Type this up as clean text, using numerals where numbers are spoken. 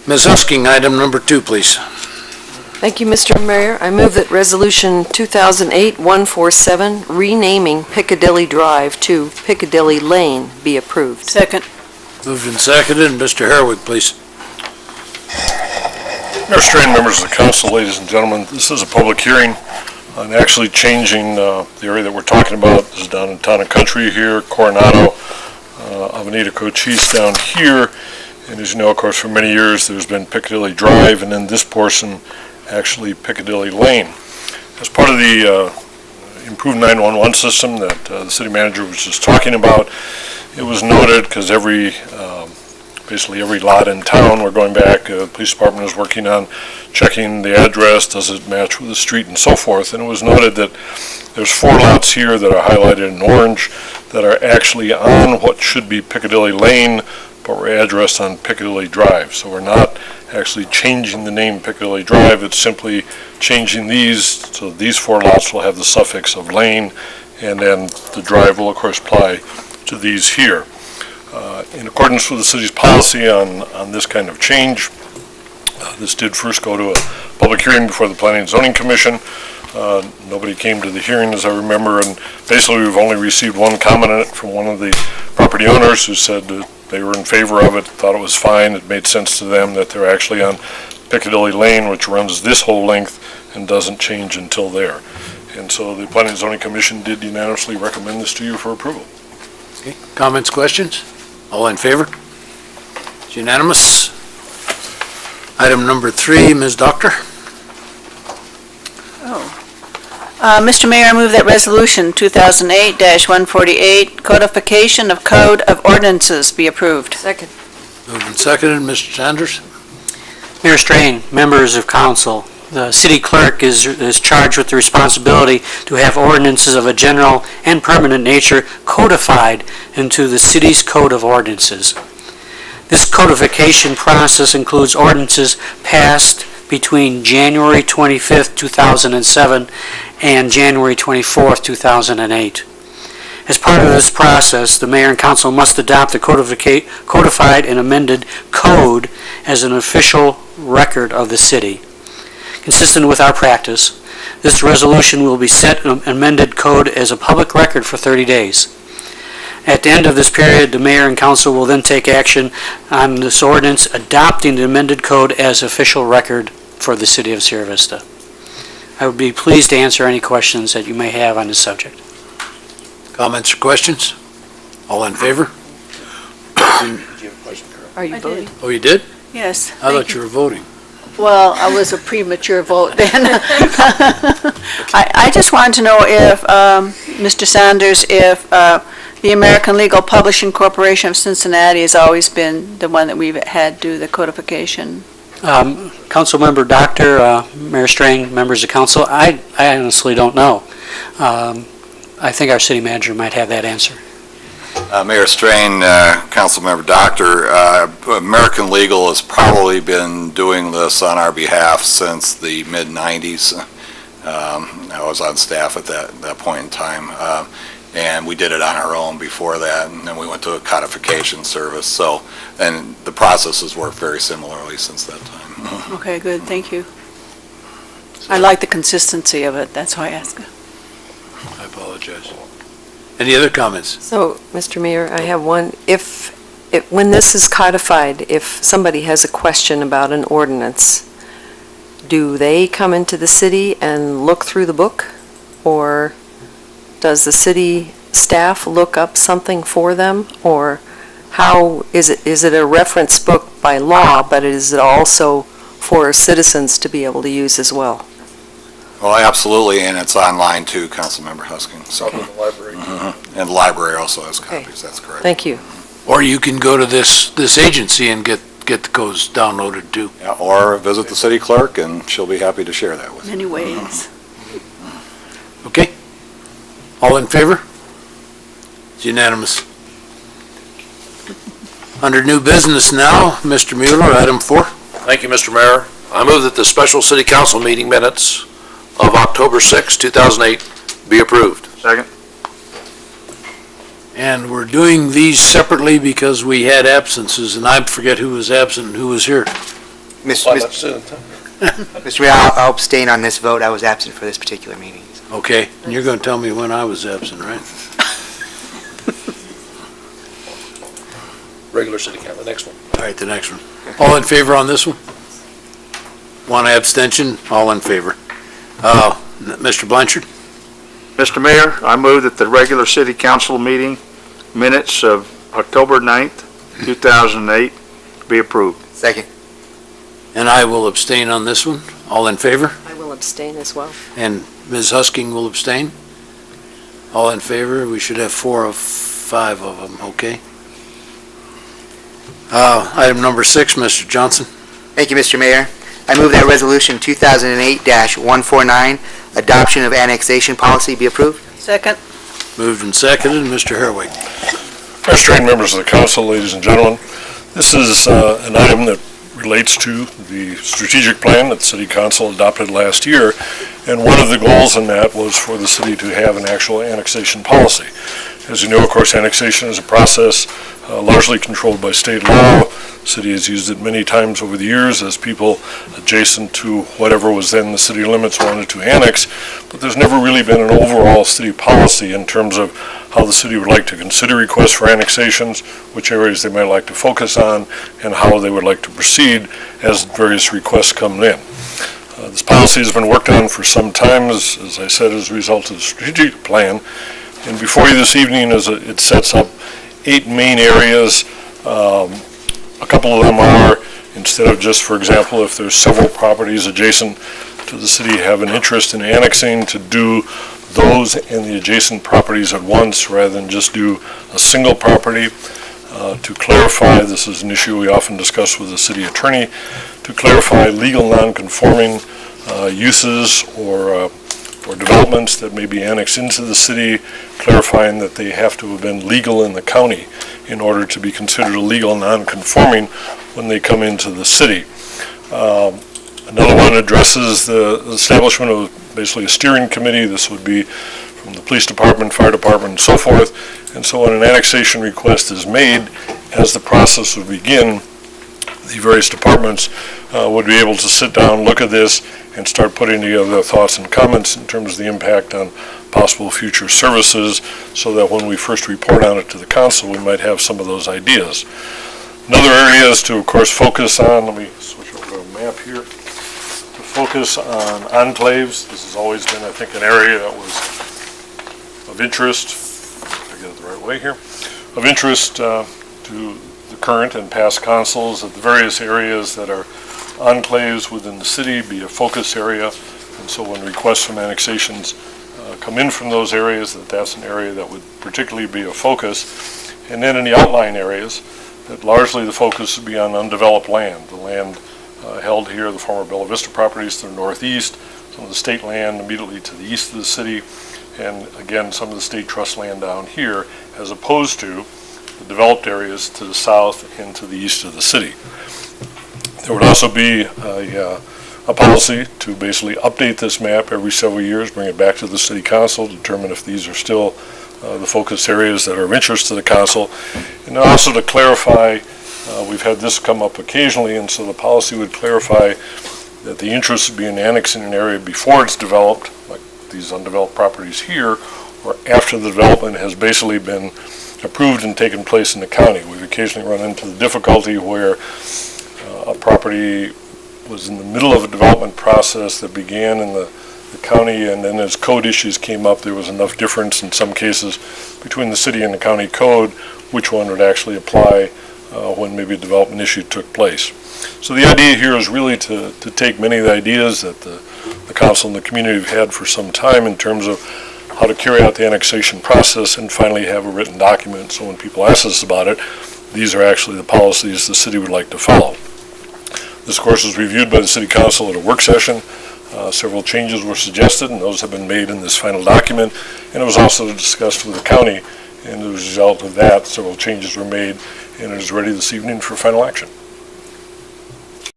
Ms. Husking, item number 2, please. Thank you, Mr. Mayor. I move that Resolution 2008-147, renaming Piccadilly Drive to Piccadilly Lane, be approved. Second. Moved and seconded. Mr. Herwig, please. Mayor Strain, members of the council, ladies and gentlemen, this is a public hearing on actually changing the area that we're talking about. This is down in Town and Country here, Coronado, Avenida Cochise down here. And as you know, of course, for many years there's been Piccadilly Drive, and then this portion actually Piccadilly Lane. As part of the improved 911 system that the city manager was just talking about, it was noted because basically every lot in town, we're going back, the police department is working on checking the address, does it match with the street and so forth, and it was noted that there's 4 lots here that are highlighted in orange that are actually on what should be Piccadilly Lane, but we're addressed on Piccadilly Drive. So we're not actually changing the name Piccadilly Drive, it's simply changing these, so these 4 lots will have the suffix of lane, and then the drive will of course apply to these here. In accordance with the city's policy on this kind of change, this did first go to a public hearing before the Planning and Zoning Commission. Nobody came to the hearing, as I remember, and basically we've only received one comment on it from one of the property owners who said that they were in favor of it, thought it was fine, it made sense to them that they're actually on Piccadilly Lane, which runs this whole length and doesn't change until there. And so the Planning and Zoning Commission did unanimously recommend this to you for approval. Okay. Comments, questions? All in favor? It's unanimous. Item number 3, Ms. Doctor. Mr. Mayor, I move that Resolution 2008-148, codification of Code of Ordinances, be approved. Second. Moved and seconded. Mr. Sanders. Mayor Strain, members of council, the city clerk is charged with the responsibility to have ordinances of a general and permanent nature codified into the city's Code of Ordinances. This codification process includes ordinances passed between January 25th, 2007 and January 24th, 2008. As part of this process, the mayor and council must adopt the codified and amended code as an official record of the city. Consistent with our practice, this resolution will be set an amended code as a public record for 30 days. At the end of this period, the mayor and council will then take action on this ordinance adopting the amended code as official record for the city of Sierra Vista. I would be pleased to answer any questions that you may have on this subject. Comments or questions? All in favor? Are you voting? Oh, you did? Yes. I thought you were voting. Well, I was a premature vote then. I just wanted to know if, Mr. Sanders, if the American Legal Publishing Corporation of Cincinnati has always been the one that we've had do the codification. Council member Doctor, Mayor Strain, members of council, I honestly don't know. I think our city manager might have that answer. Mayor Strain, Council Member Doctor, American Legal has probably been doing this on our behalf since the mid-90s. I was on staff at that point in time, and we did it on our own before that, and then we went to a codification service. So, and the process has worked very similarly since that time. Okay, good, thank you. I like the consistency of it, that's why I asked. I apologize. Any other comments? So, Mr. Mayor, I have one. When this is codified, if somebody has a question about an ordinance, do they come into the city and look through the book? Or does the city staff look up something for them? Or how is it? Is it a reference book by law, but is it also for citizens to be able to use as well? Well, absolutely, and it's online too, Councilmember Husking. So, Okay. The library. And the library also has copies. Okay. That's correct. Thank you. Or you can go to this agency and get the codes downloaded too. Yeah, or visit the city clerk, and she'll be happy to share that with you. Many ways. Okay? All in favor? It's unanimous. Under new business now, Mr. Mueller, item 4. Thank you, Mr. Mayor. I move that the special city council meeting minutes of October 6, 2008 be approved. Second. And we're doing these separately because we had absences, and I forget who was absent and who was here. Mr. Mayor, I'll abstain on this vote. I was absent for this particular meeting. Okay, and you're going to tell me when I was absent, right? Regular city council, the next one. All right, the next one. All in favor on this one? One abstention, all in favor. Mr. Blanchard? Mr. Mayor, I move that the regular city council meeting minutes of October 9th, 2008 be approved. Second. And I will abstain on this one. All in favor? I will abstain as well. And Ms. Husking will abstain? All in favor? We should have 4 of 5 of them, okay? Item number 6, Mr. Johnson. Thank you, Mr. Mayor. I move that Resolution 2008-149, adoption of annexation policy, be approved. Second. Moved and seconded. Mr. Herwig. Restrained members of the council, ladies and gentlemen, this is an item that relates to the strategic plan that the city council adopted last year, and one of the goals in that was for the city to have an actual annexation policy. As you know, of course, annexation is a process largely controlled by state law. The city has used it many times over the years as people adjacent to whatever was then the city limits wanted to annex, but there's never really been an overall city policy in terms of how the city would like to consider requests for annexations, which areas they might like to focus on, and how they would like to proceed as various requests come in. This policy has been worked on for some time, as I said, as a result of the strategic plan. And before you this evening, it sets up 8 main areas. A couple of them are, instead of just, for example, if there's several properties adjacent to the city have an interest in annexing, to do those and the adjacent properties at once rather than just do a single property. To clarify, this is an issue we often discuss with the city attorney, to clarify legal non-conforming uses or developments that may be annexed into the city, clarifying that they have to have been legal in the county in order to be considered illegal non-conforming when they come into the city. Another one addresses the establishment of basically a steering committee. This would be from the police department, fire department, and so forth. And so when an annexation request is made, as the process would begin, the various departments would be able to sit down, look at this, and start putting together their thoughts and comments in terms of the impact on possible future services, so that when we first report on it to the council, we might have some of those ideas. Another area is to, of course, focus on, let me switch over to a map here, to focus on enclaves. This has always been, I think, an area that was of interest, if I get it the right way here, of interest to the current and past councils, that the various areas that are enclaves within the city be a focus area, and so when requests from annexations come in from those areas, that's an area that would particularly be a focus. And then in the outlying areas, that largely the focus would be on undeveloped land, the land held here, the former Bella Vista properties to the northeast, some of the state land immediately to the east of the city, and again, some of the state trust land down here, as opposed to the developed areas to the south and to the east of the city. There would also be a policy to basically update this map every several years, bring it back to the city council, determine if these are still the focus areas that are of interest to the council, and also to clarify, we've had this come up occasionally, and so the policy would clarify that the interest would be in annexing an area before it's developed, like these undeveloped properties here, or after the development has basically been approved and taken place in the county. We've occasionally run into the difficulty where a property was in the middle of a development process that began in the county, and then as code issues came up, there was enough difference in some cases between the city and the county code, which one would actually apply when maybe a development issue took place. So the idea here is really to take many of the ideas that the council and the community have had for some time in terms of how to carry out the annexation process and finally have a written document, so when people ask us about it, these are actually the policies the city would like to follow. This, of course, was reviewed by the city council at a work session. Several changes were suggested, and those have been made in this final document, and it was also discussed with the county, and as a result of that, several changes were made, and it is ready this evening for final action.